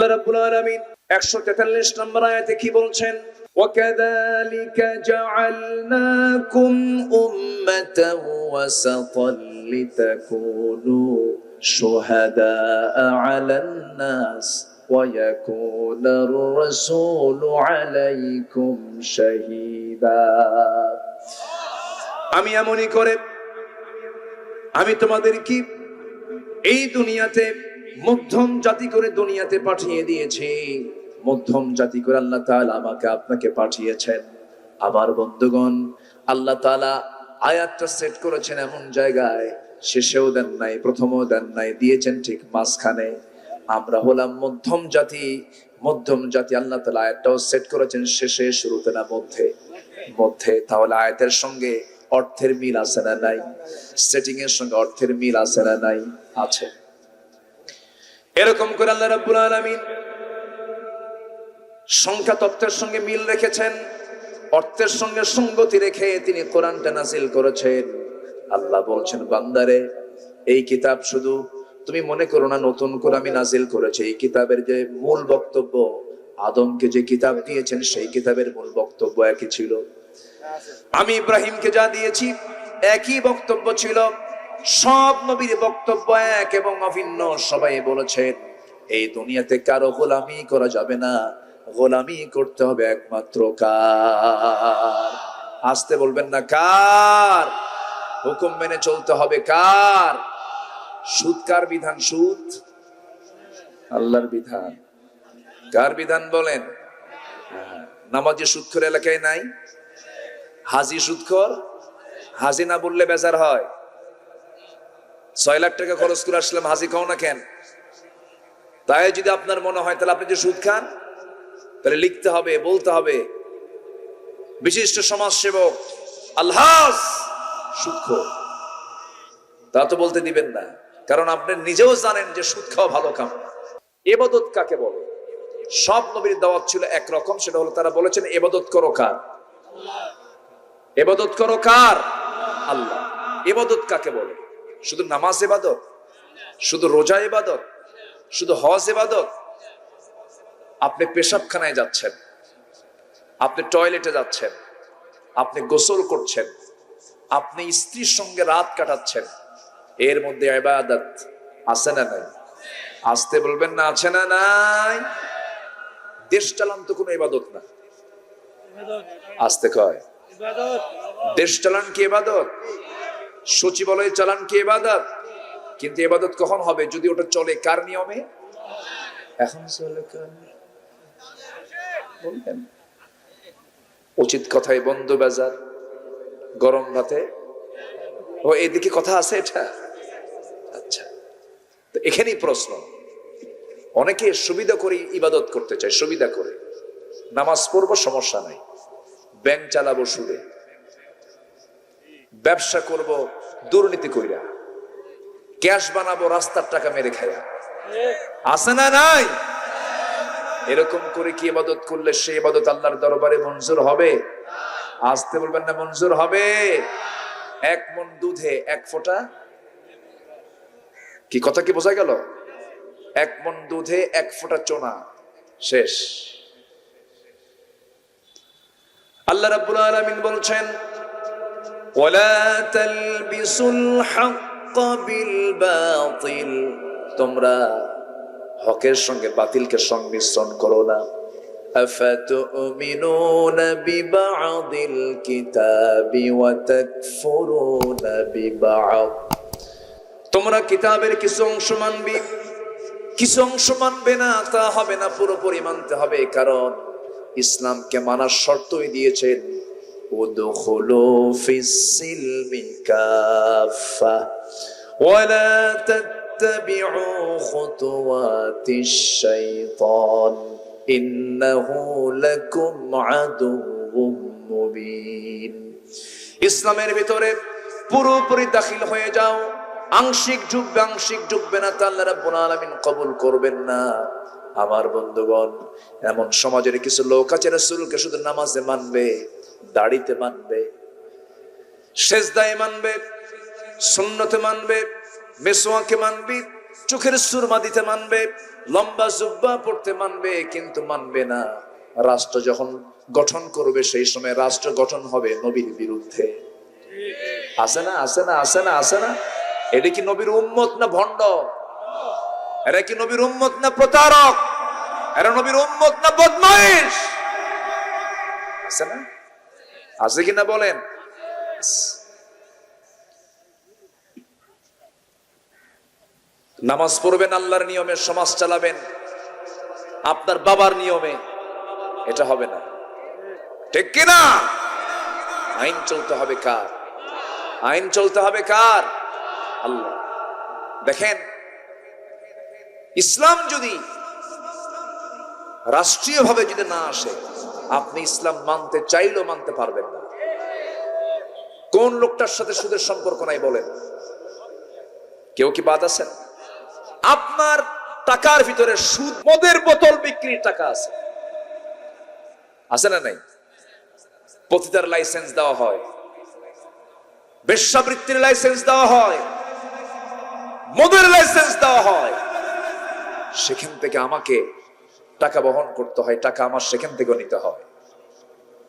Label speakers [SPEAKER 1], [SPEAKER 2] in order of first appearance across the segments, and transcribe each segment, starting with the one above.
[SPEAKER 1] আল্লাহ রাব্বুল আলামিন 143 নম্বর আয়াতে কি বলছেন? وَكَذَلِكَ جَعَلْنَاكُمْ أُمَّةً وَسَطًا لِتَكُونُوا شُهَدَاءَ عَلَى النَّاسِ وَيَكُونَ الرَّسُولُ عَلَيْكُمْ شَهِيدًا। আমি এমনই করে আমি তোমাদের কি এই দুনিয়াতে মধ্যম জাতি করে দুনিয়াতে পাঠিয়ে দিয়েছি। মধ্যম জাতি করে আল্লাহ তাআলা আমাকে আপনাকে পাঠিয়েছেন। আমার বন্ধুগণ, আল্লাহ তাআলা আয়াতটা সেট করেছেন এমন জায়গায়, শেষেও দেন নাই, প্রথমেও দেন নাই, দিয়েছেন ঠিক মাঝখানে। আমরা হলাম মধ্যম জাতি। মধ্যম জাতি আল্লাহ তাআলা আয়াতটাও সেট করেছেন শেষে, শুরুতে না মধ্যে। মধ্যে তাহলে আয়াতের সঙ্গে অর্থের মিল আছে না নাই? সেটিং এর সঙ্গে অর্থের মিল আছে না নাই? আছে। এরকম করে আল্লাহ রাব্বুল আলামিন সংখ্যা তত্ত্বের সঙ্গে মিল রেখেছেন, অর্থের সঙ্গে সঙ্গতি রেখে তিনি কোরআনটা নাজিল করেছেন। আল্লাহ বলছেন, বান্দারে এই কিতাব শুধু তুমি মনে করো না নতুন করে আমি নাজিল করেছি। এই কিতাবের যে মূল বক্তব্য, আদমকে যে কিতাব দিয়েছেন সেই কিতাবের মূল বক্তব্য একই ছিল। আমি ইব্রাহিমকে যা দিয়েছি একই বক্তব্য ছিল। সব নবীর বক্তব্য এক এবং অভিন্ন। সবাই বলেছেন এই দুনিয়াতে কারো গোলামি করা যাবে না, গোলামি করতে হবে একমাত্র কার? আসতে বলবেন না, কার? হুকুম মেনে চলতে হবে কার? সুদ কার বিধান? সুদ আল্লাহর বিধান। কার বিধান বলেন? নামাজি সুদখোর এলাকায় নাই? হাজি সুদখোর? হাজি না বললে বেজার হয়। 6 লাখ টাকা খরচ করে আসলাম, হাজি খাও না কেন? তাই যদি আপনার মনে হয় তাহলে আপনি যে সুদ খান, তাহলে লিখতে হবে, বলতে হবে বিশিষ্ট সমাজসেবক আলহাজ সুদখোর। তা তো বলতে দিবেন না, কারণ আপনি নিজেও জানেন যে সুদ খাওয়া ভালো কাম না। ইবাদত কাকে বলে? সব নবীর দাওয়াত ছিল একরকম, সেটা হলো তারা বলেছেন ইবাদত করো কার? ইবাদত করো কার? আল্লাহ। ইবাদত কাকে বলে? শুধু নামাজ ইবাদত? শুধু রোজা ইবাদত? শুধু হজ ইবাদত? আপনি পেশাবখানায় যাচ্ছেন, আপনি টয়লেটে যাচ্ছেন, আপনি গোসল করছেন, আপনি স্ত্রীর সঙ্গে রাত কাটাচ্ছেন, এর মধ্যে ইবাদত আছে না নাই? আসতে বলবেন না, আছে না নাই? দেশ চালান তো কোনো ইবাদত না। আসতে কয়, দেশ চালান কি ইবাদত? সচিবালয় চালান কি ইবাদত? কিন্তু ইবাদত কখন হবে? যদি ওটা চলে কার নিয়মে? এখন চলে কার? বলবেন উচিত কথাই বন্ধ বাজার, গরম ভাতে। ও এদিকে কথা আছে এটা? আচ্ছা, তো এখানেই প্রশ্ন। অনেকে সুবিধা করে ইবাদত করতে চায়, সুবিধা করে নামাজ পড়বো সমস্যা নাই, ব্যাংক চালাবো সুদে, ব্যবসা করব দুর্নীতি কইরা, ক্যাশ বানাবো রাস্তার টাকা মেরে খায়া। আছে না নাই? এরকম করে কি ইবাদত করলে সে ইবাদত আল্লাহর দরবারে মঞ্জুর হবে? আসতে বলবেন না, মঞ্জুর হবে। 1 মণ দুধে 1 ফোঁটা, কি কথা কি বোঝা গেল? 1 মণ দুধে 1 ফোঁটা চোনা, শেষ। আল্লাহ রাব্বুল আলামিন বলছেন, ওয়ালা তালবিসুল হক বিল বাতিল, তোমরা হকের সঙ্গে বাতিলকে সংমিশ্রণ করো না। আফাতুমিনুনা বিবাদিল কিতাবি ওয়া তাকফুরুনা বিবাদ, তোমরা কিতাবের কিছু অংশ মানবে, কিছু অংশ মানবে না। তা হবে না, পুরোপুরি মানতে হবে। কারণ ইসলামকে মানার শর্তই দিয়েছেন, উদখুলু ফিস সিলমি কাফা ওয়ালা তাত্তাবিউ খুতুওয়াতিশ শাইতান ইন্নাহু লাকুম আদুউম মুবিন। ইসলামের ভিতরে পুরোপুরি দাখিল হয়ে যাও। আংশিক ঢুকবে, আংশিক ঢুকবে না, তা আল্লাহ রাব্বুল আলামিন কবুল করবেন না। আমার বন্ধুগণ, এমন সমাজের কিছু লোক আছে রাসূলকে শুধু নামাজে মানবে, দাড়িতে মানবে, সেজদায় মানবে, সুন্নতে মানবে, মিসওয়াকে মানবে, চোখের সুরমা দিতে মানবে, লম্বা জুব্বা পড়তে মানবে, কিন্তু মানবে না রাষ্ট্র যখন গঠন করবে সেই সময় রাষ্ট্র গঠন হবে নবীর বিরুদ্ধে। আছে না, আছে না, আছে না, আছে না? এটা কি নবীর উম্মত না ভণ্ড? এরা কি নবীর উম্মত না প্রতারক? এরা নবীর উম্মত না বদমাইশ? আছে না, আছে কিনা বলেন? নামাজ পড়বেন আল্লাহর নিয়মে, সমাজ চালাবেন আপনার বাবার নিয়মে, এটা হবে না, ঠিক কিনা? আইন চলতে হবে কার? আইন চলতে হবে কার? আল্লাহ। দেখেন, ইসলাম যদি রাষ্ট্রীয়ভাবে যদি না আসে, আপনি ইসলাম মানতে চাইলেও মানতে পারবেন না। কোন লোকটার সাথে সুদের সম্পর্ক নাই বলেন? কেউ কি বাদ আছেন? আপনার টাকার ভিতরে সুদ, মদের বোতল বিক্রির টাকা আছে, আছে না নাই? পতিতার লাইসেন্স দেওয়া হয়, বেশ্যাবৃত্তির লাইসেন্স দেওয়া হয়, মদের লাইসেন্স দেওয়া হয়। সেখান থেকে আমাকে টাকা বহন করতে হয়, টাকা আমার সেখান থেকে নিতে হয়।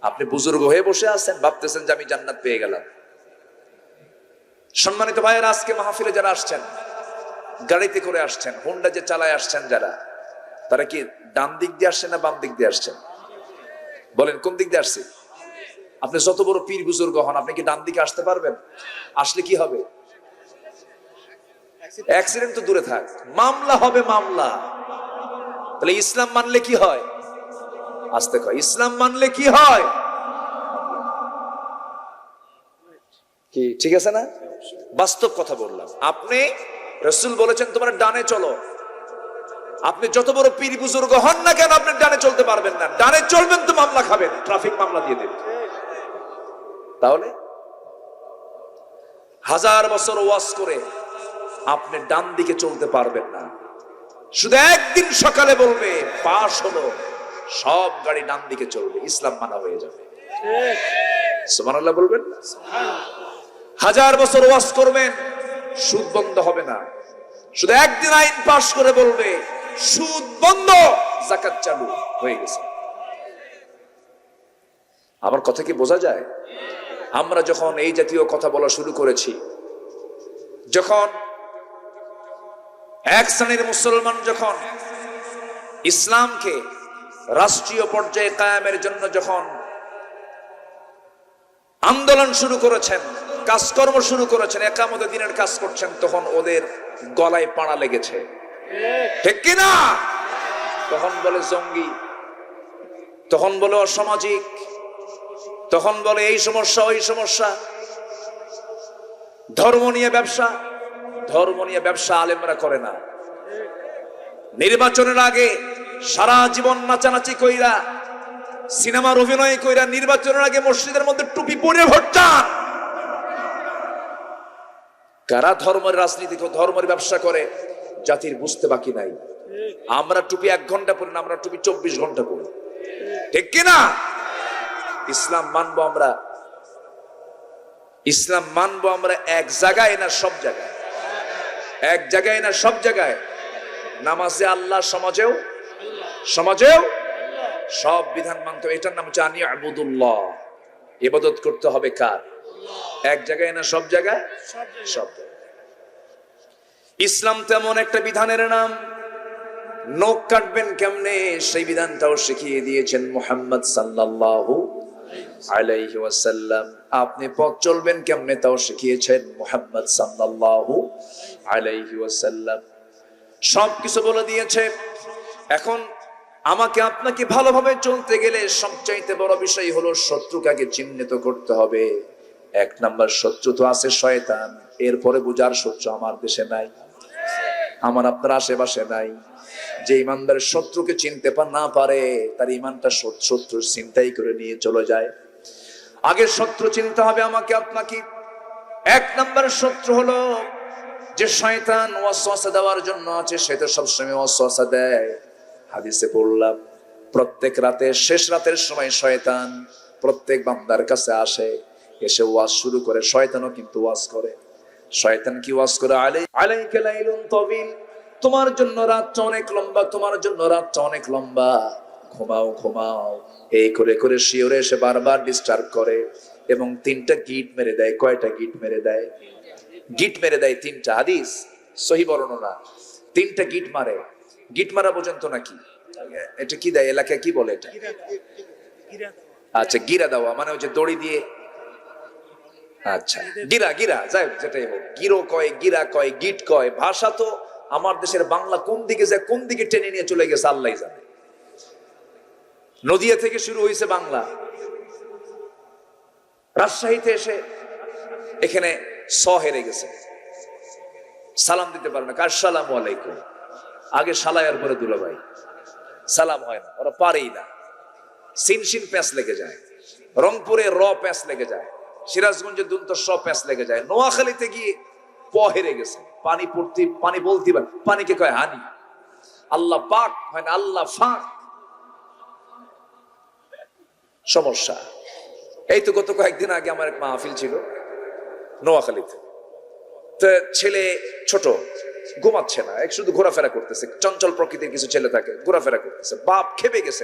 [SPEAKER 1] আপনি বুজুর্গ হয়ে বসে আছেন, ভাবতেছেন যে আমি জান্নাত পেয়ে গেলাম। সম্মানিত ভাইয়েরা, আজকে মাহফিলে যারা আসছেন, গাড়িতে করে আসছেন, হোন্ডা যে চালায় আসছেন যারা, তারা কি ডান দিক দিয়ে আসছেন না বাম দিক দিয়ে আসছেন? বলেন কোন দিক দিয়ে আসছে? আপনি যত বড় পীর বুজুর্গ হন, আপনি কি ডান দিকে আসতে পারবেন? আসলে কি হবে? অ্যাক্সিডেন্ট তো দূরে থাক, মামলা হবে, মামলা। তাহলে ইসলাম মানলে কি হয়? আসতে কয়, ইসলাম মানলে কি হয়? কি ঠিক আছে না? বাস্তব কথা বললাম। আপনি, রাসূল বলেছেন তোমার ডানে চলো। আপনি যত বড় পীর বুজুর্গ হন না কেন, আপনি ডানে চলতে পারবেন না। ডানে চলবেন তো মামলা খাবেন, ট্রাফিক মামলা দিয়ে দেবেন। তাহলে 1000 বছর ওয়াজ করে আপনি ডান দিকে চলতে পারবেন না। শুধু একদিন সকালে বলবে পাশ হলো, সব গাড়ি ডান দিকে চলবে, ইসলাম মানা হয়ে যাবে। সুবহানাল্লাহ বলবেন। 1000 বছর ওয়াজ করবেন, সুদ বন্ধ হবে না। শুধু একদিন আইন পাশ করে বলবে সুদ বন্ধ, যাকাত চালু হয়ে গেছে। আমার কথা কি বোঝা যায়? আমরা যখন এই জাতীয় কথা বলা শুরু করেছি, যখন এক শ্রেণীর মুসলমান যখন ইসলামকে রাষ্ট্রীয় পর্যায়ে কায়েমের জন্য যখন আন্দোলন শুরু করেছেন, কাজকর্ম শুরু করেছেন, একামতে দিনের কাজ করছেন, তখন ওদের গলায় পাড়া লেগেছে, ঠিক কিনা? তখন বলে জঙ্গি, তখন বলে অসামাজিক, তখন বলে এই সমস্যা ওই সমস্যা। ধর্ম নিয়ে ব্যবসা, ধর্ম নিয়ে ব্যবসা আলেমরা করে না। নির্বাচনের আগে সারা জীবন নাচানাচি কইরা, সিনেমার অভিনয় কইরা, নির্বাচনের আগে মসজিদের মধ্যে টুপি পরে ভোট চান। কারা ধর্মের রাজনীতি, ধর্মের ব্যবসা করে, জাতির বুঝতে বাকি নাই। আমরা টুপি 1 ঘন্টা পরি না, আমরা টুপি 24 ঘন্টা পরি, ঠিক কিনা? ইসলাম মানবো আমরা, ইসলাম মানবো আমরা এক জায়গায় না সব জায়গায়? এক জায়গায় না সব জায়গায়? নামাজে আল্লাহ, সমাজেও, সমাজেও সব বিধান মানতে হবে। এটার নাম হচ্ছে আনিয়াবুদুল্লাহ, ইবাদত করতে হবে কার? এক জায়গায় না সব জায়গায়? সব জায়গায়। ইসলাম তেমন একটা বিধানের নাম, নখ কাটবেন কেমনে সেই বিধানটাও শিখিয়ে দিয়েছেন মুহাম্মদ সাল্লাল্লাহু আলাইহি ওয়াসাল্লাম। আপনি পথ চলবেন কেমনে তাও শিখিয়েছেন মুহাম্মদ সাল্লাল্লাহু আলাইহি ওয়াসাল্লাম। সবকিছু বলে দিয়েছে। এখন আমাকে আপনাকে ভালোভাবে চলতে গেলে সবচাইতে বড় বিষয় হলো শত্রুকে আগে চিহ্নিত করতে হবে। 1 নাম্বার শত্রু তো আছে শয়তান, এরপরে বুঝার শত্রু আমার দেশে নাই, আমার আপনার আশেপাশে নাই। যে ইমানদার শত্রুকে চিনতে না পারে, তার ইমানটা শত্রুর চিন্তাই করে নিয়ে চলে যায়। আগে শত্রু চিনতে হবে আমাকে আপনাকে। 1 নাম্বার শত্রু হলো যে শয়তান ওয়াসওয়াসা দেওয়ার জন্য আছে, সে তো সবসময় ওয়াসওয়াসা দেয়। হাদিসে পড়লাম প্রত্যেক রাতে, শেষ রাতের সময় শয়তান প্রত্যেক বান্দার কাছে আসে, এসে ওয়াজ শুরু করে। শয়তানও কিন্তু ওয়াজ করে। শয়তান কি ওয়াজ করে? আলাইকা লাইলুন তাবিল, তোমার জন্য রাতটা অনেক লম্বা, তোমার জন্য রাতটা অনেক লম্বা, ঘুমাও ঘুমাও। এই করে করে শিওরে এসে বারবার ডিস্টার্ব করে এবং 3টা গিট মেরে দেয়। কয়টা গিট মেরে দেয়? গিট মেরে দেয় 3টা। হাদিস সহি বর্ণনা, 3টা গিট মারে। গিট মারা পর্যন্ত নাকি এটা কি দেয়, এলাকায় কি বলে এটা? আচ্ছা, গিরা দেওয়া, মানে ওই যে দড়ি দিয়ে, আচ্ছা গিরা, গিরা যাই যেটাই হোক, গিরো কয়, গিরা কয়, গিট কয়। ভাষা তো আমার দেশের বাংলা কোন দিকে যায়, কোন দিকে টেনে নিয়ে চলে গেছে আল্লাহ জানে। নদিয়া থেকে শুরু হয়েছে বাংলা, রাজশাহীতে এসে এখানে স হেরে গেছে, সালাম দিতে পারে না। আসসালামু আলাইকুম, আগে সালায়ার পরে দুলাভাই, সালাম হয় না, ওরা পারেই না। সিনসিন প্যাঁচ লেগে যায়, রংপুরে র প্যাঁচ লেগে যায়, সিরাজগঞ্জে দুন্ত স প্যাঁচ লেগে যায়, নোয়াখালীতে গিয়ে প হেরে গেছে। পানি পড়তে, পানি বলতে পারে, পানিকে কয় হানি। আল্লাহ পাক হয় না, আল্লাহ ফাক। সমস্যা। এই তো গত কয়েকদিন আগে আমার এক মাহফিল ছিল নোয়াখালীতে, তো ছেলে ছোট ঘুমাচ্ছে না, এক শুধু ঘোরাফেরা করতেছে, চঞ্চল প্রকৃতির কিছু ছেলে থাকে, ঘোরাফেরা করতেছে। বাপ খেপে গেছে,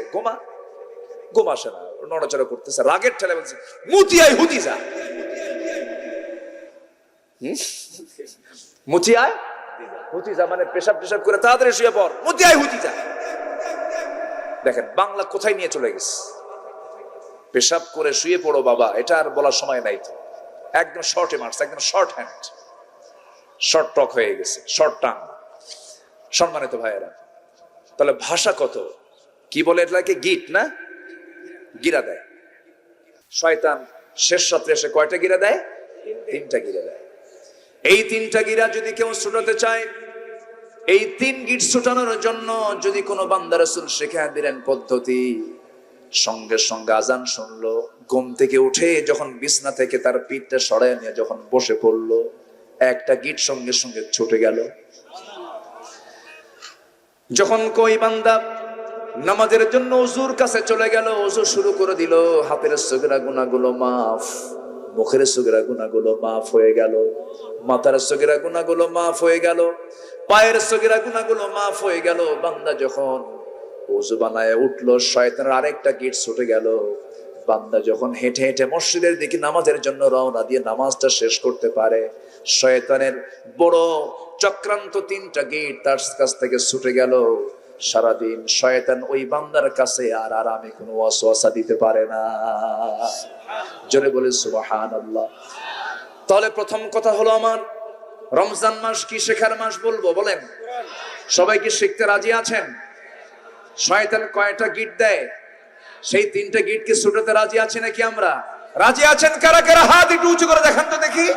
[SPEAKER 1] ঘুম আসে না, নড়াচড়া করতেছে, রাগের ঠেলে বলছে মুতিয়াই হুদিজা। মুতিয়াই হুদিজা মানে পেশাব টেশাব করে তাড়াতাড়ি শুয়ে পড়, মুতিয়াই হুদিজা। দেখেন বাংলা কোথায় নিয়ে চলে গেছে। পেশাব করে শুয়ে পড়ো বাবা, এটা আর বলার সময় নাই তো। একদম শর্টে মারছে, একদম শর্ট হ্যান্ড, শর্ট টক হয়ে গেছে, শর্ট টাং। সম্মানিত ভাইয়েরা, তাহলে ভাষা কত কি বলে এটাকে? গিট না, গিরা দেয়। শয়তান শেষ রাত্রে এসে কয়টা গিরা দেয়? 3টা গিরা দেয়। এই 3টা গিরা যদি কেউ ছুটাতে চায়, এই 3 গিট ছুটানোর জন্য যদি কোনো বান্দা রাসূল শিখিয়ে দিলেন পদ্ধতি, সঙ্গে সঙ্গে আজান শুনলো, ঘুম থেকে উঠে যখন বিছনা থেকে তার পিঠটা সরায় নিয়ে যখন বসে পড়লো, একটা গিট সঙ্গে সঙ্গে ছুটে গেল। যখন কই বান্দা নামাজের জন্য ওযুর কাছে চলে গেল, ওযু শুরু করে দিল, হাতের সগীরা গুনাহগুলো মাফ, মুখের সগীরা গুনাহগুলো মাফ হয়ে গেল, মাথার সগীরা গুনাহগুলো মাফ হয়ে গেল, পায়ের সগীরা গুনাহগুলো মাফ হয়ে গেল। বান্দা যখন ওযু বানায় উঠলো, শয়তানের আরেকটা গিট ছুটে গেল। বান্দা যখন হেঁটে হেঁটে মসজিদের দিকে নামাজের জন্য রওনা দিয়ে নামাজটা শেষ করতে পারে, শয়তানের বড় চক্রান্ত 3টা গিট তার কাছ থেকে ছুটে গেল। সারাদিন শয়তান ওই বান্দার কাছে আর আরামে কোনো ওয়াসওয়াসা দিতে পারে না। জোরে বলে সুবহানাল্লাহ। তাহলে প্রথম কথা হলো আমার, রমজান মাস কি শেখার মাস বলবো? বলেন, সবাই কি শিখতে রাজি আছেন? শয়তান কয়টা গিট দেয়, সেই 3টা গিট কি ছুটাতে রাজি আছে নাকি আমরা? রাজি আছেন কারা কারা? হাত একটু উঁচু করে দেখান তো দেখি।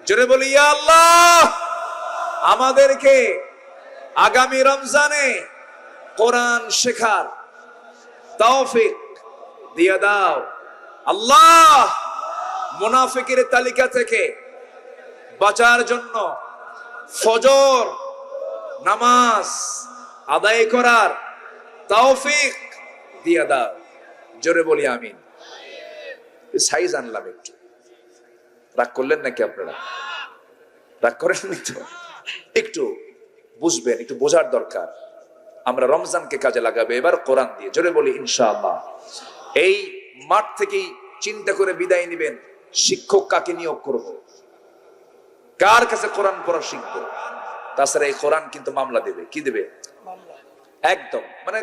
[SPEAKER 1] জোরে বলি ইয়া আল্লাহ, আমাদেরকে আগামী রমজানে কোরআন শেখার তৌফিক দিয়ে দাও আল্লাহ। মুনাফিকের তালিকা থেকে বাঁচার জন্য ফজর নামাজ আদায় করার তৌফিক দিয়ে দাও। জোরে বলি আমিন। সাইজ আনলাম একটু, রাগ করলেন নাকি আপনারা? রাগ করেননি তো? একটু বুঝবেন, একটু বোঝার দরকার। আমরা রমজানকে কাজে লাগাবে এবার কোরআন দিয়ে। জোরে বলি ইনশাআল্লাহ। এই মাঠ থেকেই চিন্তা করে বিদায় নেবেন, শিক্ষক কাকে নিয়োগ করব, কার কাছে কোরআন পড়া শিখবো। তাছাড়া এই কোরআন কিন্তু মামলা দেবে। কি দেবে? একদম, মানে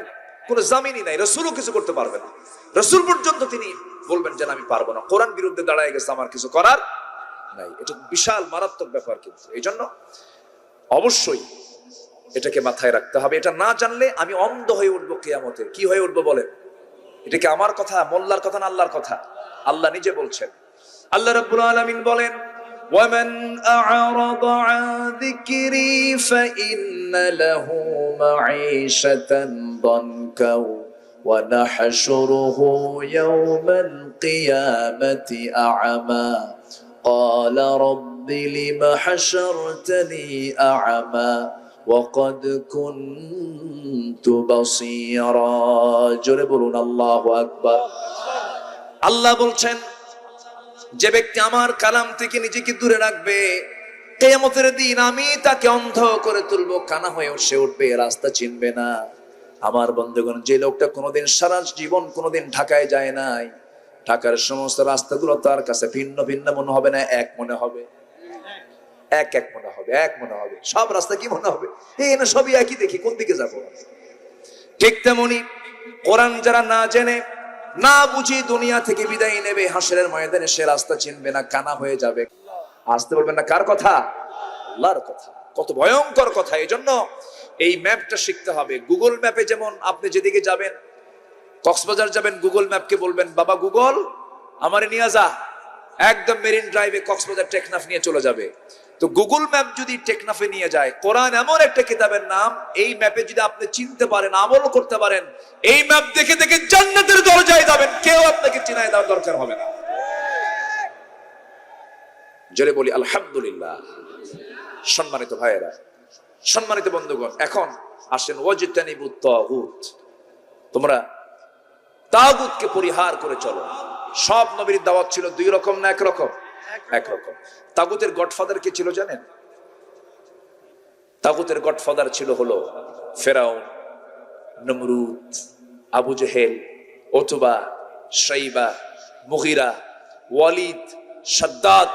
[SPEAKER 1] কোনো জামিনই নাই, রাসূলও কিছু করতে পারবে না। রাসূল পর্যন্ত তিনি বলবেন যে আমি পারবো না, কোরআন বিরুদ্ধে দাঁড়ায় গেছে, আমার কিছু করার নাই। এটা বিশাল মারাত্মক ব্যাপার। কিন্তু এই জন্য অবশ্যই এটাকে মাথায় রাখতে হবে। এটা না জানলে আমি অন্ধ হয়ে উঠবো কিয়ামতে। কি হয়ে উঠবো বলেন? এটা কি আমার কথা, মোল্লার কথা না আল্লাহর কথা? আল্লাহ নিজে বলছেন। আল্লাহ রাব্বুল আলামিন বলেন, وَمَنْ أَعْرَضَ عَنْ ذِكْرِي فَإِنَّ لَهُ مَعِيشَةً ضَنكًا وَنَحْشُرُهُ يَوْمَ الْقِيَامَةِ أَعْمَى قَالَ رَبِّ لِمَ حَشَرْتَنِي أَعْمَى وَقَدْ كُنْتُ بَصِيرًا। জোরে বলুন আল্লাহু আকবার। আল্লাহ বলছেন, যে ব্যক্তি আমার কালাম থেকে নিজেকে দূরে রাখবে, কিয়ামতের দিন আমি তাকে অন্ধ করে তুলবো, কানা হয়ে সে উঠবে, রাস্তা চিনবে না। আমার বন্ধুগণ, যে লোকটা কোনোদিন সারা জীবন কোনোদিন ঢাকায় যায় নাই, ঢাকার সমস্ত রাস্তাগুলো তার কাছে ভিন্ন ভিন্ন মনে হবে না, এক মনে হবে, এক এক মনে হবে, এক মনে হবে। সব রাস্তা কি মনে হবে, এই না সবই একই, দেখি কোন দিকে যাবো। ঠিক তেমনি কোরআন যারা না জেনে না বুঝি দুনিয়া থেকে বিদায় নেবে, হাসরের ময়দানে সে রাস্তা চিনবে না, কানা হয়ে যাবে। আসতে বলবেন না, কার কথা? আল্লাহর কথা। কত ভয়ঙ্কর কথা। এই জন্য এই ম্যাপটা শিখতে হবে। গুগল ম্যাপে যেমন আপনি যেদিকে যাবেন, কক্সবাজার যাবেন, গুগল ম্যাপকে বলবেন, বাবা গুগল আমারে নিয়ে যা, একদম মেরিন ড্রাইভে কক্সবাজার টেকনাফ নিয়ে চলে যাবে। তো গুগল ম্যাপ যদি টেকনাফে নিয়ে যায়, কোরআন এমন একটা কিতাবের নাম, এই ম্যাপে যদি আপনি চিনতে পারেন, আমল করতে পারেন, এই ম্যাপ দেখে দেখে জান্নাতের দরজায় যাবেন, কেউ আপনাকে চিনায় দেওয়ার দরকার হবে না। জোরে বলি আলহামদুলিল্লাহ। সম্মানিত ভাইয়েরা, সম্মানিত বন্ধুগণ, এখন আসেন ওয়াজতানিবুত তাগুত। তোমরা তাগুতকে পরিহার করে চলো। সব নবীর দাওয়াত ছিল দুই রকম না এক রকম? এক রকম। তাগুতের গডফাদার কে ছিল জানেন? তাগুতের গডফাদার ছিল হলো ফেরাউন, নমরুদ, আবু জেহেল, উতবা, শাইবা, মুগিরা, ওয়ালিদ, শাদ্দাদ,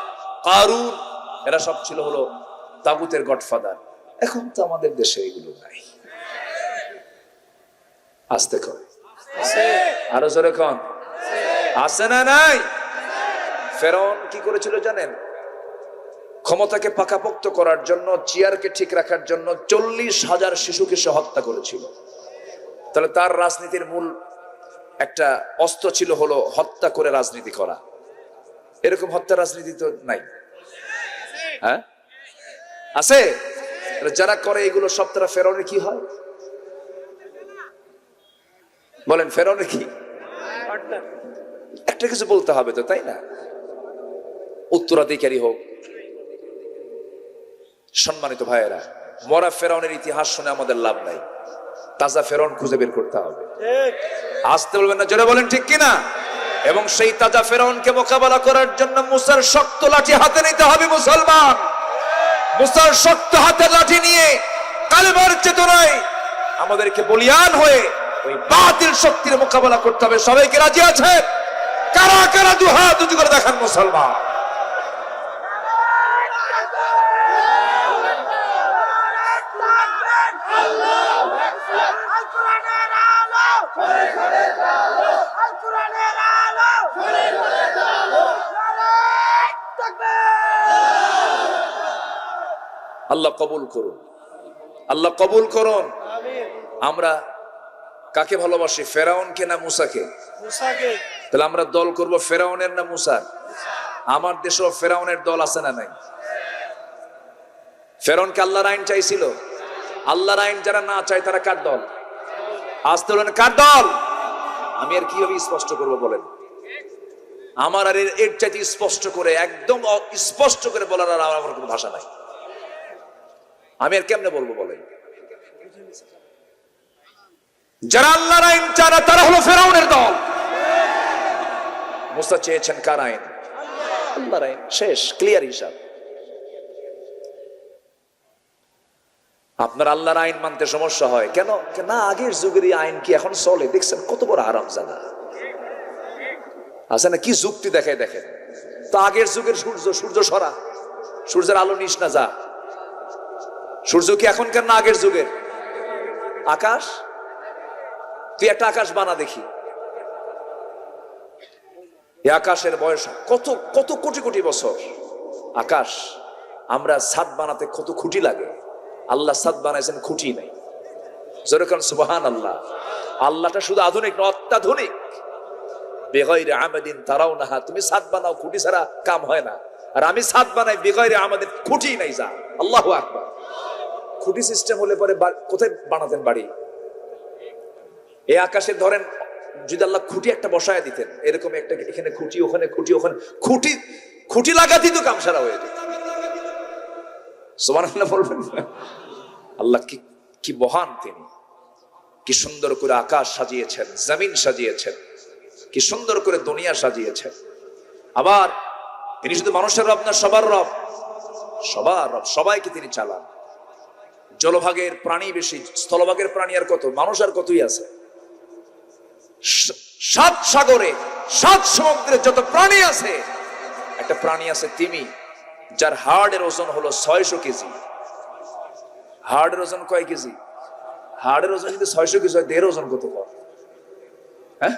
[SPEAKER 1] কারুন, এরা সব ছিল হলো তাগুতের গডফাদার। এখন তো আমাদের দেশে এগুলো নাই। আসতে কর, আরো জোরে কন, আছে না নাই? ফেরাউন কি করেছিল জানেন? ক্ষমতাকে পাকাপোক্ত করার জন্য, চেয়ারকে ঠিক রাখার জন্য 40,000 শিশুকে সে হত্যা করেছিল। তাহলে তার রাজনীতির মূল একটা অস্ত্র ছিল হলো হত্যা করে রাজনীতি করা। এরকম হত্যা রাজনীতি তো নাই, হ্যাঁ আছে? যারা করে এগুলো সব, তারা ফেরাউনের কি হয় বলেন? ফেরাউনের কি? একটা কিছু বলতে হবে তো, তাই না? উত্তরাধিকারী হোক। সম্মানিত ভাইয়েরা, মরা ফেরাউনের ইতিহাস শুনে আমাদের লাভ নাই, তাজা ফেরাউন খুঁজে বের করতে হবে। আসতে বলবেন না, জোরে বলেন ঠিক কিনা? এবং সেই তাজা ফেরাউনকে মোকাবেলা করার জন্য মুসার শক্ত লাঠি হাতে নিতে হবে। মুসলমান, মুসার শক্ত হাতে লাঠি নিয়ে কালেমার চেতনায় আমাদেরকে বলিয়ান হয়ে ওই বাতিল শক্তির মোকাবেলা করতে হবে। সবাইকে রাজি আছে? কারা কারা দুহাত উঁচু করে দেখান মুসলমান। আল্লাহ কবুল করুন, আল্লাহ কবুল করুন। আমরা কাকে ভালোবাসি, ফেরাউনকে না মুসাকে? তাহলে আমরা দল করব ফেরাউনের না মুসার? আমার দেশেও ফেরাউনের দল আছে না নাই? ফেরাউনকে আল্লাহর আইন চাইছিল। আল্লাহর আইন যারা না চায় তারা কার দল? আসতে বলেন, কার দল? আমি আর কিভাবে স্পষ্ট করবো বলেন? আমার আর এর চাইতে স্পষ্ট করে, একদম স্পষ্ট করে বলার আর আমার কোনো ভাষা নাই। আমি আর কেমনে বলবো বলেন? যারা আল্লাহর আইন চায় না তারা হলো ফেরাউনের দল। মুসা চেয়েছেন কার আইন? আল্লাহর আইন। শেষ, ক্লিয়ার হিসাব। আপনার আল্লাহর আইন মানতে সমস্যা হয় কেন? না, আগের যুগের আইন কি এখন চলে? দেখছেন কত বড় হারামজাদা আছে না? কি যুক্তি দেখায় দেখেন তো। আগের যুগের সূর্য সরা, সূর্যের আলো নিস না যা। সূর্য কি এখনকার না আগের যুগের? আকাশ, তুই একটা আকাশ বানা দেখি। এই আকাশের বয়স কত কত কোটি কোটি বছর। আকাশ, আমরা ছাদ বানাতে কত খুঁটি লাগে, আল্লাহ ছাদ বানাইছেন খুঁটি নাই। যেরকম সুবহানাল্লাহ। আল্লাহটা শুধু আধুনিক না, অত্যাধুনিক। বেগৈরে আমাদিন তারাও না, তুমি ছাদ বানাও, খুঁটি ছাড়া কাম হয় না। আর আমি ছাদ বানাই বেগৈরে আমাদের, খুঁটি নাই যা। আল্লাহু আকবার। খুঁটি সিস্টেম হলে পরে কোথায় বানাতেন বাড়ি? এই আকাশে ধরেন যদি আল্লাহ খুঁটি একটা বসায় দিতেন, এরকম একটা, এখানে খুঁটি, ওখানে খুঁটি, ওখানে খুঁটি, খুঁটি লাগাতেই তো কাম সারা হয়ে যেত। সুবহানাল্লাহ বলবেন না? আল্লাহ কি মহান তিনি! কি সুন্দর করে আকাশ সাজিয়েছেন, জমিন সাজিয়েছেন, কি সুন্দর করে দুনিয়া সাজিয়েছেন। আবার তিনি শুধু মানুষের রব না, সবার রব। সবার রব, সবাইকে তিনি চালান। জলভাগের প্রাণী বেশি, স্থলভাগের প্রাণী আর কত, মানুষ আর কতই আছে। সাত সাগরে সাত সমুদ্রে যত প্রাণী আছে, একটা প্রাণী আছে তিমি, যার হাড়ের ওজন হলো 600 কেজি। হাড়ের ওজন কয় কেজি? হাড়ের ওজন যদি 600 কেজি হয়, দেহের ওজন কত? হ্যাঁ,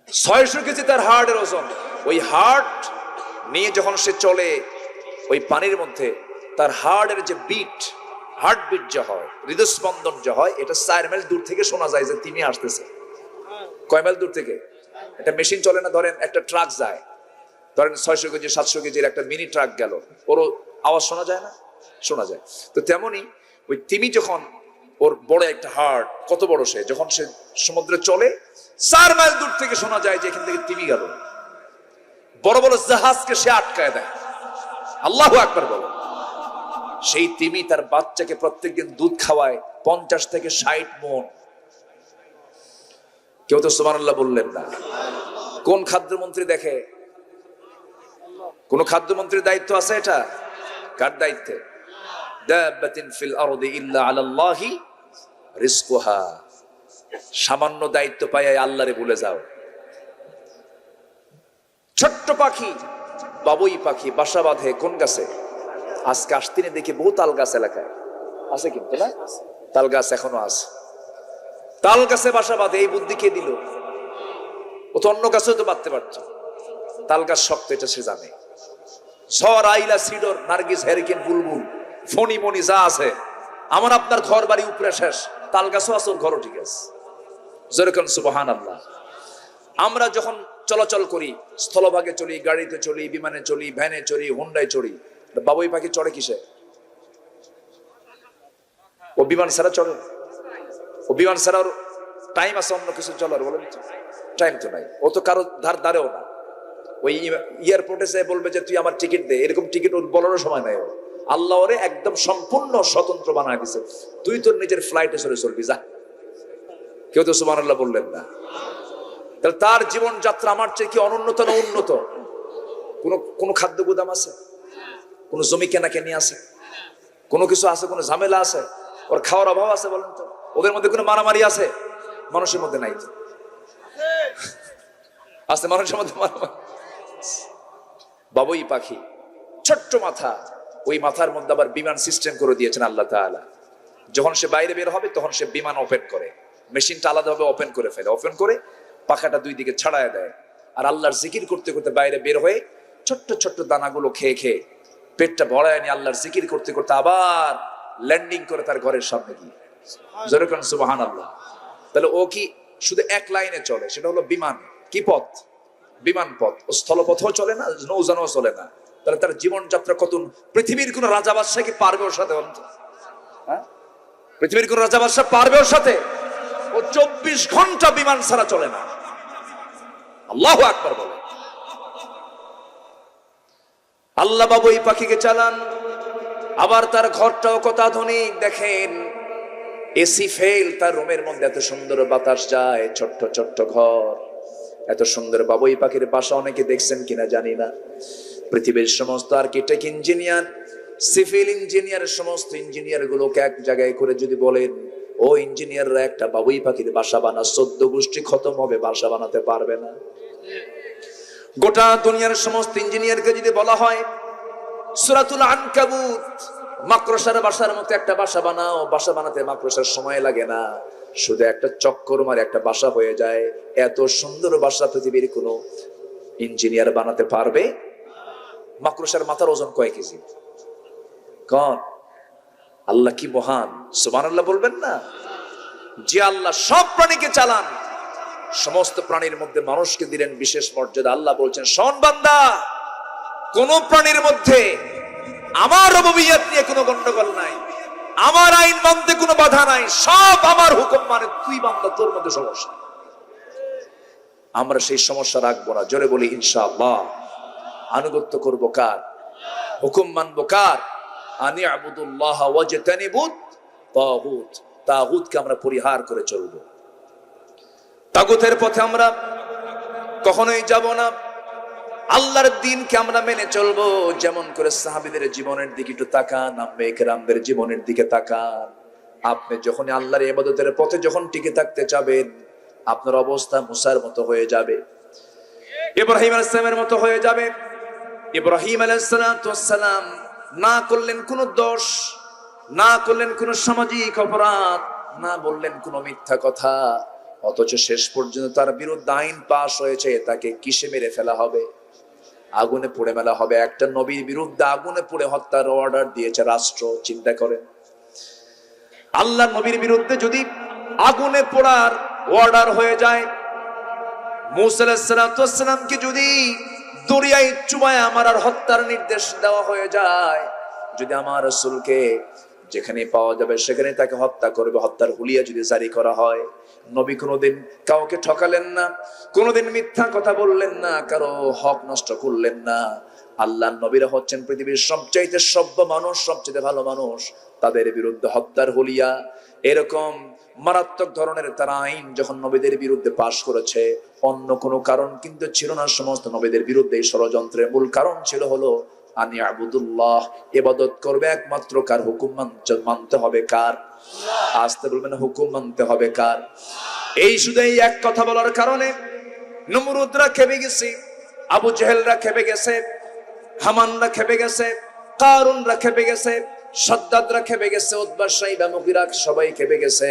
[SPEAKER 1] 600 কেজি তার হাড়ের ওজন। ওই হার্ট নিয়ে যখন সে চলে ওই পানির মধ্যে, তার হার্টের যে বিট, হার্ট বিট যা হয়, হৃদস্পন্দন যা হয়, এটা 4 মাইল দূর থেকে শোনা যায় যে তিমি আসতেছে। কয় মাইল দূর থেকে? একটা মেশিন চলে না, ধরেন একটা ট্রাক যায়, ধরেন 600 কেজি 700 কেজির একটা মিনি ট্রাক গেল, ওরও আওয়াজ শোনা যায় না? শোনা যায়। তো তেমনি ওই তিমি যখন, ওর বড় একটা হার্ট, কত বড় সে, যখন সে সমুদ্রে চলে 4 মাইল দূর থেকে শোনা যায় যে এখান থেকে তিমি গেল। বড় বড় জাহাজকে সে আটকায় দেয়। আল্লাহু আকবার বলো। সেই তিমি তার বাচ্চাকে প্রত্যেকদিন দুধ খাওয়ায় 50 থেকে 60 মণ। কেউ তো সুবহানাল্লাহ বললেন না। কোন খাদ্যমন্ত্রী দেখে? কোন খাদ্যমন্ত্রীর দায়িত্ব আছে এটা? কার দায়িত্বে? দাব্বাতিন ফিল আরদি ইল্লা আলাল্লাহি রিজকুহা। সামান্য দায়িত্ব পায় আল্লাহরে ভুলে যাও। ছোট্ট পাখি, বাবুই পাখি বাসা বাঁধে কোন গাছে? আজকে আসতিনি দেখি বহু তাল গাছ এলাকায় আছে, কিন্তু না, তাল গাছ এখনো আছে। তাল গাছে বাসা বাঁধে। এই বুদ্ধি কে দিল? ও তো অন্য গাছেও তো বাঁধতে পারত। তাল গাছ শক্ত, এটা সে জানে। ঝড়, আইলা, সিডর, নার্গিস, হেরিকেন, বুলবুল, ফণি মণি যা আছে, আমার আপনার ঘর বাড়ি উপরে শেষ, তাল গাছও আছে, ওর ঘরও ঠিক আছে। যেরকম সুবহানাল্লাহ। আমরা যখন চলাচল করি, স্থলভাগে চলি, গাড়িতে চলি, বিমানে চলি, ভ্যানে চড়ি, হুন্ডায় চড়ি, বাবুই পাখি চড়ে কিসে? ও বিমান ছাড়া চলে? ও বিমান ছাড়া ওর টাইম আছে অন্য কিছু চলার? বলেন, টাইম তো নাই। ও তো কারো ধারেও না। ওই এয়ারপোর্টে যে বলবে যে তুই আমার টিকিট দে, এরকম টিকিট ওর বলারও সময় নাই। আল্লাহ ওরে একদম সম্পূর্ণ স্বতন্ত্র বানায় দিছে। তুই তোর নিজের ফ্লাইটে চলে চলবি, যা। কেউ তো সুবহানাল্লাহ বললেন না। তাহলে তার জীবন যাত্রা আমার চেয়ে কি অনুন্নত না উন্নত? কোন খাদ্য গুদাম আছে? কোন জমি কেনাকেনি আছে? কোনো কিছু আছে? কোনো ঝামেলা আছে? ওর খাওয়ার অভাব আছে? বলেন তো। ওদের মধ্যে কোনো মারামারি আছে? মানুষের মধ্যে নাই তো। আছে মানুষের মধ্যে মারামারি। বাবুই পাখি, ছোট্ট মাথা, ওই মাথার মধ্যে আবার বিমান সিস্টেম করে দিয়েছেন আল্লাহ তাআলা। যখন সে বাইরে বের হবে, তখন সে বিমান ওপেন করে, মেশিনটা আলাদাভাবে ওপেন করে ফেলে, ওপেন করে পাখাটা দুই দিকে ছাড়ায় দেয়। আর আল্লাহর জিকির করতে করতে বাইরে বের হয়ে ছোট্ট ছোট্ট দানাগুলো খেয়ে খেয়ে পেটটা ভরায় নিয়ে আল্লাহর জিকির করতে করতে আবার ল্যান্ডিং করে তার ঘরের সামনে গিয়ে। যেরকম সুবহানাল্লাহ। তাহলে ও কি শুধু এক লাইনে চলে? সেটা হলো বিমান। কি পথ? বিমান পথ। ও স্থলপথও চলে না, নৌযানও চলে না। তাহলে তার জীবনযাত্রা কত! পৃথিবীর কোন রাজা বাদশাহ কি পারবে ওর সাথে? হ্যাঁ, পৃথিবীর কোন রাজা বাদশাহ পারবে ওর সাথে? ও 24 ঘন্টা বিমান ছাড়া চলে না। আল্লাহু আকবার বলে। আল্লাহ বাবুই পাখিকে চালান। আবার তার ঘরটাও কত আধুনিক দেখেন। এসি ফেল, তার রুমের মধ্যে এত সুন্দর বাতাস যায়, ছোট্ট ছোট্ট ঘর, এত সুন্দর বাবুই পাখির বাসা। অনেকে দেখছেন কিনা জানি না। পৃথিবীর সমস্ত আর্কিটেক্ট ইঞ্জিনিয়ার, সিভিল ইঞ্জিনিয়ার, সমস্ত ইঞ্জিনিয়ার গুলোকে এক জায়গায় করে যদি বলেন, ও ইঞ্জিনিয়াররা একটা বাবুই পাখির বাসা বানা, 14 গোষ্ঠী খতম হবে, বাসা বানাতে পারবে না। গোটা দুনিয়ার সমস্ত ইঞ্জিনিয়ারকে যদি বলা হয় সূরাতুল আনকাবুত, মাকড়সার বাসার মতো একটা বাসা বানাও, বাসা বানাতে মাকড়সার সময় লাগে না, শুধু একটা চক্কর মারে একটা বাসা হয়ে যায়। এত সুন্দর বাসা পৃথিবীর কোন ইঞ্জিনিয়ার বানাতে পারবে? মাকড়সার মাথার ওজন কয় কেজি? কোন আল্লাহ কি মহান! সুবহানাল্লাহ বলবেন না? যে আল্লাহ সব প্রাণীকে চালান, সমস্ত প্রাণীর মধ্যে মানুষকে দিলেন বিশেষ মর্যাদা। আল্লাহ বলছেন, শোন বান্দা, কোন প্রাণীর মধ্যে আমার রুবুবিয়্যাত নিয়ে কোনো গন্ডগোল নাই, আমার আইন মানতে কোনো বাধা নাই, সব আমার হুকুম মানে। তুই বান্দা, তোর মধ্যে সমস্যা, আমরা সেই সমস্যা রাখবো না। জোরে বলি ইনশাআল্লাহ। আনুগত্য করবো কার? হুকুম মানবো কার? আনি আবুদুল্লাহ ওয়াজতানিবুত তাগুত। তাগুতকে আমরা পরিহার করে চলবো। তাগুতের পথে আমরা কখনোই যাব না। আল্লাহর দ্বীনকে আমরা মেনে চলবো। যেমন করে সাহাবীদের জীবনের দিকে একটু তাকান, আম্মে কেরামদের জীবনের দিকে তাকান। আপনি যখন আল্লাহর ইবাদতের পথে যখন টিকে থাকতে চাবেন, আপনার অবস্থা মুসার মতো হয়ে যাবে, ইব্রাহিম আলাইহিস সালামের মতো হয়ে যাবে। ইব্রাহিম আলাইহিস সালাম না করলেন কোনো দোষ, না করলেন কোনো সামাজিক অপরাধ, না বললেন কোনো মিথ্যা কথা, অথচ শেষ পর্যন্ত তার বিরুদ্ধে আইন পাশ হয়েছে, তাকে কিসে মেরে ফেলা হবে? আগুনে পুড়ে মেলা হবে। একটা নবীর বিরুদ্ধে আগুনে পুড়ে হত্যার অর্ডার দিয়েছে রাষ্ট্র। চিন্তা করেন, আল্লাহ নবীর বিরুদ্ধে যদি আগুনে পোড়ার অর্ডার হয়ে যায়, মূসা আলাইহিস সালামকে যদি দরিয়ায় চুবায় আমার আর হত্যার নির্দেশ দেওয়া হয়ে যায়, যদি আমার রাসূলকে যেখানে পাওয়া যাবে সেখানে তাকে হত্যা করবে, হত্যার হুলিয়া যদি জারি করা হয়। নবী কোনোদিন কাউকে ঠকালেন না, কোনোদিন মিথ্যা কথা বললেন না, কারো হক নষ্ট করলেন না। আল্লাহর নবীরা হচ্ছেন পৃথিবীর সবচাইতে সভ্য মানুষ, সবচেয়ে ভালো মানুষ। তাদের বিরুদ্ধে হত্যার হুলিয়া, এরকম মারাত্মক ধরনের তারা আইন যখন নবীদের বিরুদ্ধে পাশ করেছে, অন্য কোনো কারণ কিন্তু ছিল না। সমস্ত নবীদের বিরুদ্ধে এই ষড়যন্ত্রের মূল কারণ ছিল হলো আনি আবুদুল্লাহ, ইবাদত করবে একমাত্র কার? হুকুম মানতে হবে কার? আসতে বলবেন, হুকুম মানতে হবে কার? এই শুধু এই এক কথা বলার কারণে নমরুদরা খেপে গেছে, আবু জেহেলরা খেপে গেছে, হামানরা খেপে গেছে, কারুনরা খেপে গেছে, সাদ্দাদরা খেপে গেছে, উতবা সাইবা মুগিরা সবাই খেপে গেছে।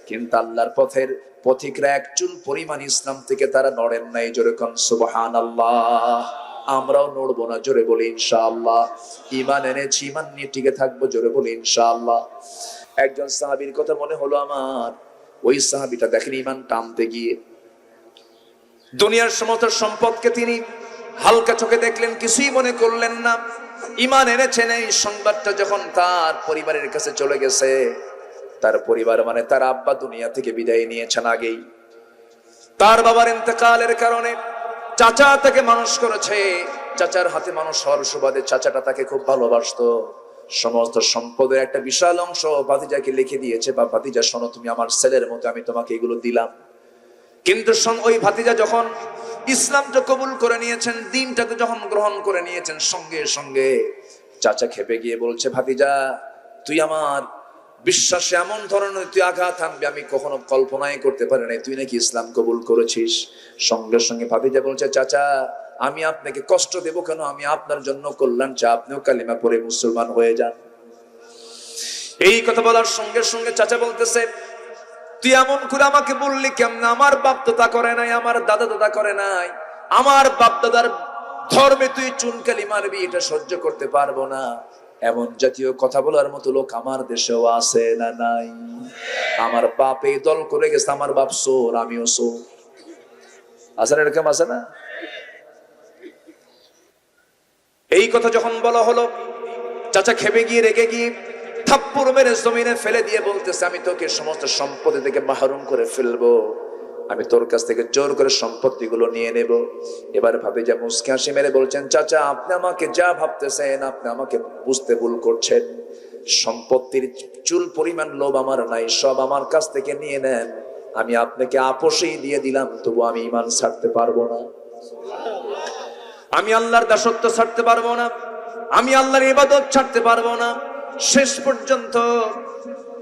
[SPEAKER 1] কিন্তু আল্লাহর পথের পথিকরা এক চুল পরিমাণ ইসলাম থেকে তারা নড়েন নাই। জোরে কোন সুবহানাল্লাহ। আমরাও নড়বো না, জোরে বলি ইনশাআল্লাহ। ঈমান এনেছি, ঈমান নিয়ে টিকে থাকবো, জোরে বলি ইনশাআল্লাহ। একজন সাহাবীর কথা মনে হলো আমার। ওই সাহাবীটা দেখেন ঈমান টানতে গিয়ে দুনিয়ার সমস্ত সম্পদকে তিনি হালকা চোখে দেখলেন, কিছুই মনে করলেন না। ঈমান এনেছেন এই সংবাদটা যখন তার পরিবারের কাছে চলে গেছে, তার পরিবার মানে তার আব্বা দুনিয়া থেকে বিদায় নিয়েছেন আগেই। তার বাবার ইন্তেকালের কারণে চাচা তাকে মানুষ করেছে। চাচার হাতে মানুষ হওয়ার সুবাদে চাচাটা তাকে খুব ভালোবাসতো। সমস্ত সম্পদের একটা বিশাল অংশ ভাতিজাকে লিখে দিয়েছে, বা ভাতিজা শোনো, তুমি আমার ছেলের মতো, আমি তোমাকে এগুলো দিলাম। কিন্তু ওই ভাতিজা যখন ইসলামটা কবুল করে নিয়েছেন, দ্বীনটাকে যখন গ্রহণ করে নিয়েছেন, সঙ্গে সঙ্গে চাচা খেপে গিয়ে বলছে, ভাতিজা তুই আমার বিশ্বাসে এমন ধরনের তুই আঘাত আনবি আমি কখনো কল্পনাই করতে পারি নাই, তুই নাকি ইসলাম কবুল করেছিস। সঙ্গে সঙ্গে ভাতিজা বলছে, চাচা আমি আপনাকে কষ্ট দেব কেন? আমি আপনার জন্য কল্যাণ চাই, আপনিও কালিমা পড়ে মুসলমান হয়ে যান। এই কথা বলার সঙ্গে সঙ্গে চাচা বলতেছে, তুই এমন করে আমাকে বললি কেমন? আমার বাপ দাদা করে নাই, আমার দাদা দাদা করে নাই, আমার বাপ দাদার ধর্মে তুই চুনকালি মারবি, এটা সহ্য করতে পারবো না। এমন জাতীয় কথা বলার মতো লোক আমার দেশেও আছে না নাই? আমার বাপ এই দল করে গেছে, আমার বাপ চোর, আমিও চোর। আছে না এরকম? আছে না? এই কথা যখন বলা হলো, চাচা খেপে গিয়ে রেগে গিয়ে থাপ্পড় মেরে জমিনে ফেলে দিয়ে বলতেছে, আমি তোকে সমস্ত সম্পত্তি থেকে মাহরুম করে ফেলবো, আমি তোর কাছ থেকে জোর করে সম্পত্তিগুলো নিয়ে নেব। এবার ভাতিজা মুচকি হাসি মেরে বলছেন, চাচা আপনি আমাকে যা ভাবতেছেন আপনি আমাকে বুঝতে ভুল করছেন। সম্পত্তির চুল পরিমাণ লোভ আমার নাই, সব আমার কাছ থেকে নিয়ে নেন, আমি আপনাকে আপোষেই দিয়ে দিলাম, তবু আমি ঈমান ছাড়তে পারবো না, আমি আল্লাহর দাসত্ব ছাড়তে পারবো না, আমি আল্লাহর ইবাদত ছাড়তে পারবো না। শেষ পর্যন্ত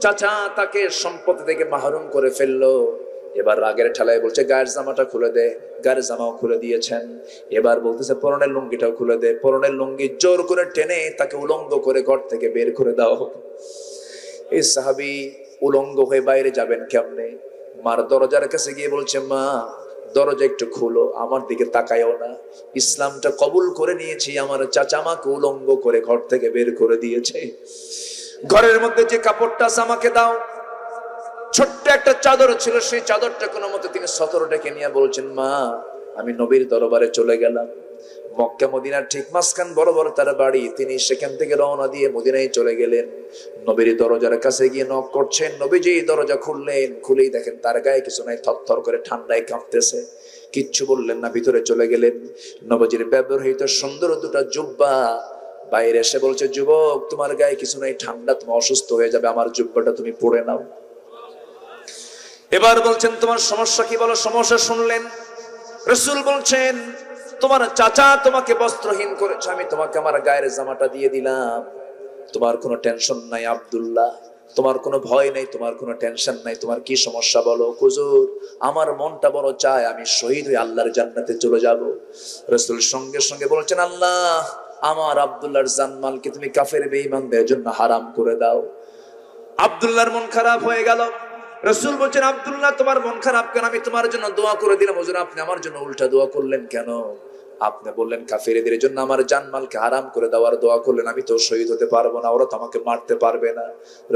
[SPEAKER 1] চাচা তাকে সম্পত্তি থেকে মাহরুম করে ফেললো। এবার রাগের ঠেলায় বলছে, গায়ের জামাটা খুলে দে। গায়ের জামাও খুলে দিয়েছেন। এবার বলতেছে, পরনের লুঙ্গিটাও খুলে দে। পরনের লুঙ্গি জোর করে টেনে তাকে উলঙ্গ করে ঘর থেকে বের করে দাও। এই সাহাবী উলঙ্গ হয়ে বাইরে যাবেন কেমনে? মার দরজার কাছে গিয়ে বলছে, মা দরজা একটু খুলো, আমার দিকে তাকায়ও না, ইসলামটা কবুল করে নিয়েছি, আমার চাচা আমাকে উলঙ্গ করে ঘর থেকে বের করে দিয়েছে। ঘরের মধ্যে যে কাপড়টা আছে আমাকে দাও। ছোট্ট একটা চাদর ছিল, সেই চাদরটা কোনো মতে তিনি সতর ডেকে নিয়ে বলছেন, মা আমি নবীর দরবারে চলে গেলাম। মক্কা মদিনার ঠিক মাঝখান বরাবর তার বাড়ি। তিনি সেখান থেকে রওনা দিয়ে মদিনায় চলে গেলেন। নবীর দরজার কাছে গিয়ে নক করছেন। নবীজি দরজা খুললেন। খুলেই দেখেন তার গায়ে কিছু নাই, থরথর করে ঠান্ডায় কাঁপতেছে। কিচ্ছু বললেন না, ভিতরে চলে গেলেন। নবীজির ব্যবহৃত সুন্দর দুটা জুব্বা বাইরে এসে বলছে, যুবক তোমার গায়ে কিছু নাই, ঠান্ডা, তুমি অসুস্থ হয়ে যাবে, আমার জুব্বাটা তুমি পরে নাও। এবার বলছেন, তোমার সমস্যা কি বলো? সমস্যা শুনলেন। রাসূল বলছেন, তোমার চাচা তোমাকে বস্ত্রহীন করেছে, আমি তোমাকে আমার গায়ের জামাটা দিয়ে দিলাম। তোমার কোনো টেনশন নাই আব্দুল্লাহ, তোমার কোনো ভয় নেই, তোমার কোনো টেনশন নাই। তোমার কি সমস্যা বলো? হুজুর, আমার মনটা বড় চায় আমি শহীদ হয়ে আল্লাহর জান্নাতে চলে যাব। রাসূল সঙ্গে সঙ্গে বলছেন, আল্লাহ আমার আব্দুল্লাহর জানমালকে তুমি কাফের বেঈমানদের জন্য হারাম করে দাও। আব্দুল্লাহর মন খারাপ হয়ে গেল। রাসূল বলছেন, আব্দুল্লাহ তোমার মন খারাপ কেন? আমি তোমার জন্য দোয়া করে দিলাম। হুজুর, আপনি আমার জন্য উল্টা দোয়া করলেন কেন? আপনি বললেন কাফেরদের জন্য আমার জানমালকে হারাম করে দেওয়ার দোয়া করলেন, আমি তো শহীদ হতে পারবো না, ওরা তো আমাকে মারতে পারবে না।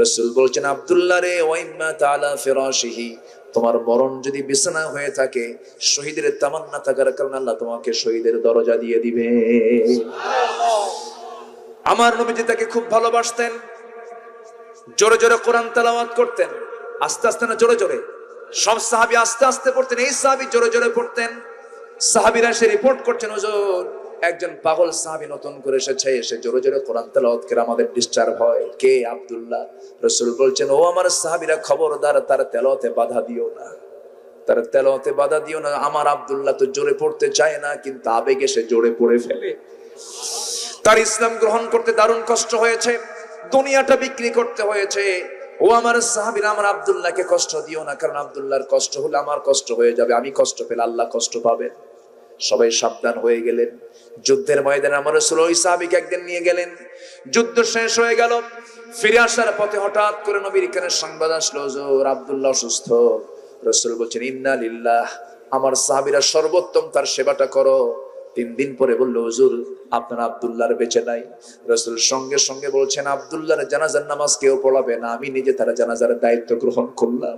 [SPEAKER 1] রাসূল বলছেন, আব্দুল্লাহ রে, ওয়াইম্মা তাআলা ফিরাশিহি, তোমার মরণ যদি বিছানা হয়ে থাকে, শহীদের তামান্না থাকার কারণে আল্লাহ তোমাকে শহীদের দরজা দিয়ে দিবে। আমার নবীজি তাকে খুব ভালোবাসতেন। জোরে জোরে কোরআন তেলাওয়াত করতেন, আস্তে আস্তে না জোরে জোরে। সব সাহাবী আস্তে আস্তে পড়তেন, এই সাহাবী জোরে জোরে পড়তেন। সাহাবীরা এসে রিপোর্ট করছেন, হুজুর একজন পাগল সাহাবী নতুন করে এসেছে, এসে জোরে জোরে কোরআন তেলাওয়াত করে আমাদের ডিস্টার্ব হয়। কে? আব্দুল্লাহ। রাসূল বলছেন, ও আমার সাহাবীরা খবরদার, তার তেলাওয়াতে বাধা দিও না, তার তেলাওয়াতে বাধা দিও না। আমার আব্দুল্লাহ তো জোরে পড়তে চায় না, কিন্তু আবেগে সে জোরে পড়ে ফেলে। তার ইসলাম গ্রহণ করতে দারুণ কষ্ট হয়েছে, দুনিয়াটা বিক্রি করতে হয়েছে। ও আমার সাহাবীরা, আমার আব্দুল্লাহকে কষ্ট দিও না, কারণ আব্দুল্লাহর কষ্ট হলে আমার কষ্ট হয়ে যাবে, আমি কষ্ট পেলে আল্লাহ কষ্ট পাবেন। সবাই সাবধান হয়ে গেলেন। যুদ্ধের ময়দানে আমার রাসূল ওই সাহাবীকে একদিন নিয়ে গেলেন। যুদ্ধ শেষ হয়ে গেল, ফিরে আসার পথে হঠাৎ করে নবীর কানে সংবাদ আসলো, হুজুর আব্দুল্লাহ অসুস্থ। রাসূল বলছেন, ইন্না লিল্লাহ, আমার সাহাবীরা সর্বোত্তম তার সেবাটা করো। 3 দিন পরে বলল, হুজুর আপনার আব্দুল্লাহর বেঁচে নাই। রাসূল সঙ্গে সঙ্গে বলছেন, আব্দুল্লাহর জানাজার নামাজ কেউ পড়াবে না, আমি নিজে তার জানাজার দায়িত্ব গ্রহণ করলাম।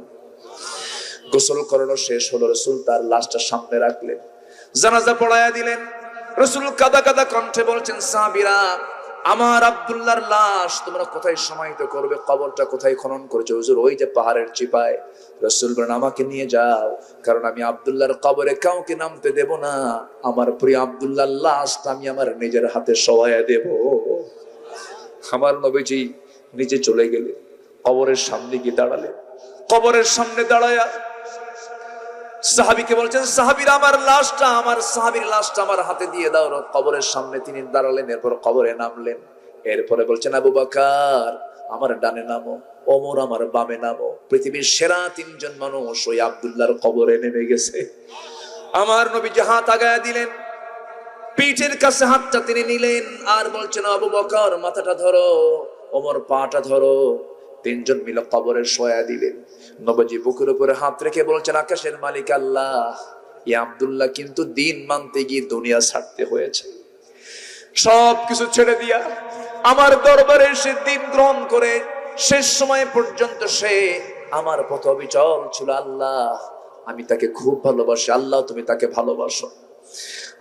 [SPEAKER 1] গোসল করানো শেষ হলো, রাসূল তার লাশটা সামনে রাখলেন, জানাজা পড়ায়া দিলেন। রাসূল কাদা কাদা কণ্ঠে বলছেন, সাহাবীরা আমার আব্দুল্লাহর লাশ তোমরা কোথায় সমাহিত করবে? কবরটা কোথায় খনন করেছো? হুজুর ওই যে পাহাড়ের চিপায়। রাসূল বলেন, আমাকে নিয়ে যাও, কারণ আমি আব্দুল্লাহর কবরে কাউকে নামতে দেব না। আমার প্রিয় আব্দুল্লাহর লাশটা আমি আমার নিজের হাতে শোয়ায়া দেব। আমার নবীজি নিজে চলে গেলেন, কবরের সামনে গিয়ে দাঁড়ালেন। কবরের সামনে দাঁড়ায়া সাহাবীকে বলছেন, সাহাবীরা আমার লাশটা, আমার সাহাবীর লাশটা আমার হাতে দিয়ে দাও। কবরের সামনে তিনি দাঁড়ালেন, এরপর কবরে নামলেন। এরপরে বলছেন, আবু বকর আমার ডানে নামো, ওমর আমার বামে নামো। পৃথিবীর সেরা 3 জন মানুষ ওই আব্দুল্লাহর কবরে নেমে গেছে। আমার নবীজি হাত আগায়া দিলেন, পিঠের কাছে হাতটা তিনি নিলেন, আর বলছেন, আবু বকর মাথাটা ধরো, ওমর পাটা ধরো। 3 জন মিলে কবরে শোয়া দিলেন। নবীজি বুকের উপরে হাত রেখে বলছেন, আকাশের মালিক আল্লাহ, এই আব্দুল্লাহ কিন্তু দিন মানতে গিয়ে দুনিয়া ছাড়তে হয়েছে। সবকিছু ছেড়ে দিয়া আমার দরবারে সে দিন গ্রহণ করে শেষ সময় পর্যন্ত সে আমার পথ অবিচল ছিল। আল্লাহ আমি তাকে খুব ভালোবাসি, আল্লাহ তুমি তাকে ভালোবাসো।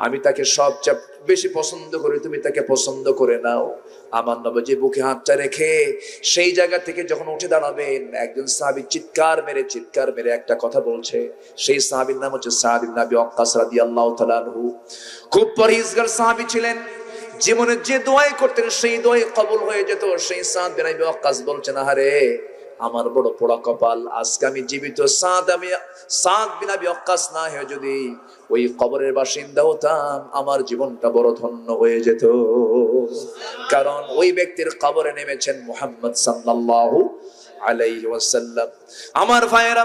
[SPEAKER 1] আমি তাকে সবচেয়ে বেশি পছন্দ করি, তুমি তাকে পছন্দ করে নাও। আমার নবীজি বুকে হাতটা রেখে সেই জায়গা থেকে যখন উঠে দাঁড়াবেন, একজন সাহাবী চিৎকার মেরে একটা কথা বলছে। সেই সাহাবীর নাম হচ্ছে সাদ ইবনে আবি ওয়াক্কাস রাদিয়াল্লাহু তাআলা আনহু। খুব পরহেজগার সাহাবী ছিলেন, জীবনে যে দোয়াই করতেন সেই দোয়াই কবুল হয়ে যেত। সেই সাদ বিন আবি ওয়াক্কাস বলছেন, আহারে আমার বড় পোড়া কপাল, আজকে আমি জীবিত সাদ বিন আবি ওয়াক্কাস না হয়ে যদি ওই কবরের বাসিন্দা হতাম, আমার জীবনটা বড় ধন্য হয়ে যেত। কারণ ওই ব্যক্তির কবরে নেমেছেন মুহাম্মদ সাল্লাল্লাহু আলাইহি ওয়াসাল্লাম। আমার ভাইয়েরা,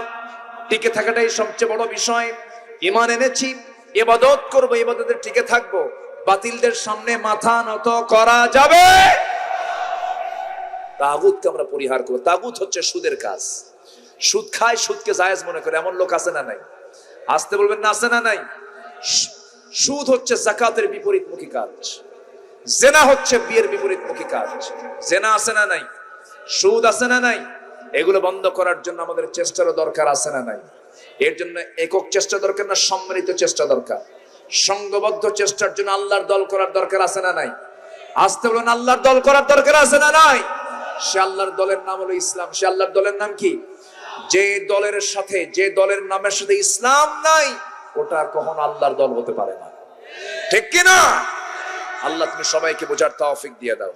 [SPEAKER 1] টিকে থাকাটাই সবচেয়ে বড় বিষয়। ঈমান এনেছি, ইবাদত করব, ইবাদতে টিকে থাকবো। বাতিলদের সামনে মাথা নত করা যাবে। তাগুতকে আমরা পরিহার করব। তাগুত হচ্ছে সুদের কাজ। সুদ খায়, সুদকে জায়েজ মনে করে এমন লোক আছে না নাই? আসতে বলবেন না, আছে না নাই? সুদ হচ্ছে যাকাতের বিপরীতমুখী কাজ, জেনা হচ্ছে বিয়ের বিপরীতমুখী কাজ। জেনা আছে না নাই? সুদ আছে না নাই? এগুলো বন্ধ করার জন্য আমাদের চেষ্টারও দরকার আছে না নাই? এর জন্য একক চেষ্টা দরকার না, সম্মিলিত চেষ্টা দরকার। সংঘবদ্ধ চেষ্টার জন্য আল্লাহর দল করার দরকার আছে না নাই? আসতে বলুন, আল্লাহর দল করার দরকার আছে না নাই? সে আল্লাহর দলের নাম হলো ইসলাম। সে আল্লাহর দলের নাম কি? যে দলের সাথে, যে দলের নামের সাথে ইসলাম নাই, ওটা কখনো আল্লাহর দল হতে পারে না। ঠিক কিনা? আল্লাহ তুমি সবাইকে বোঝার তৌফিক দিয়ে দাও।